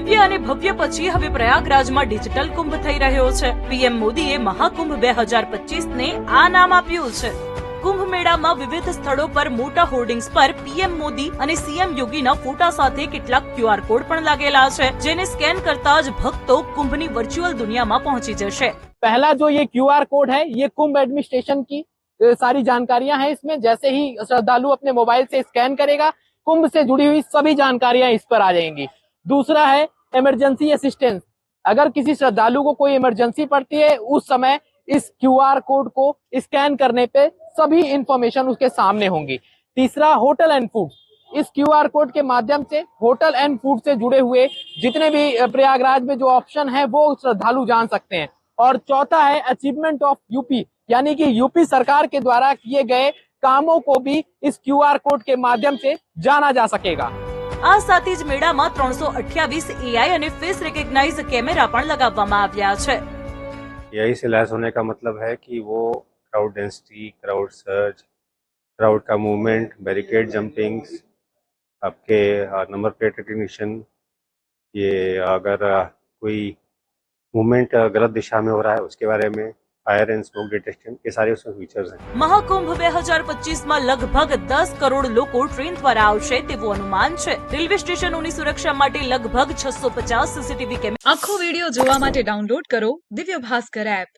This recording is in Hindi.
દિવ્ય અને ભવ્ય પછી હવે પ્રયાગરાજમાં ડિજિટલ કુંભ થઈ રહ્યો છે। પીએમ મોદીએ મહાકુંભ 2025ને આ નામ આપ્યું છે। કુંભ મેળામાં વિવિધ સ્થળો પર મોટા હોર્ડિંગ્સ પર પીએમ મોદી અને સીએમ યોગીના ફોટા સાથે કેટલાક ક્યુઆર કોડ પણ લાગેલા છે, જેને સ્કેન करता જ ભક્તો કુંભની વર્ચ્યુઅલ દુનિયામાં પહોંચી જશે। पहला जो ये क्यूआर कोड है, ये कुंभ एडमिनिस्ट्रेशन की सारी जानकारियां हैं इसमें। जैसे ही श्रद्धालु अपने मोबाइल से स्कैन करेगा, कुंभ से जुड़ी हुई सभी जानकारियां इस पर आ जाएंगी। दूसरा है इमरजेंसी असिस्टेंस। अगर किसी श्रद्धालु को कोई इमरजेंसी पड़ती है, उस समय इस क्यूआर कोड को स्कैन करने पे सभी इंफॉर्मेशन उसके सामने होंगी। तीसरा होटल एंड फूड। इस क्यूआर कोड के माध्यम से होटल एंड फूड से जुड़े हुए जितने भी प्रयागराज में जो ऑप्शन है वो श्रद्धालु जान सकते हैं। और चौथा है अचीवमेंट ऑफ यूपी, यानी कि यूपी सरकार के द्वारा किए गए कामों को भी इस क्यूआर कोड के माध्यम से जाना जा सकेगा। આ સાથે જ મેળામાં 328 એઆઈ અને फेस रिकॉग्नाइज कैमरा પણ લગાવવામાં આવ્યા છે। एआई से लैस होने का मतलब है कि वो crowd density, crowd search, crowd का मूवमेंट, बैरिकेड जंपिंग्स, आपके नंबर प्लेट रिकग्निशन, ये अगर कोई मूवमेंट गलत दिशा में हो रहा है उसके बारे में, फायर एंड स्मोक डिटेक्शन, ये सारे उसमें फीचर्स हैं। મહાકુંભ 2025માં લગભગ 10 કરોડ લોકો ટ્રેન દ્વારા આવશે તેવું અનુમાન છે। રેલવે સ્ટેશનોની સુરક્ષા માટે લગભગ 650 સીસીટીવી કેમેરા। આખો વિડિયો જોવા માટે ડાઉનલોડ કરો દિવ્ય ભાસ્કર એપ।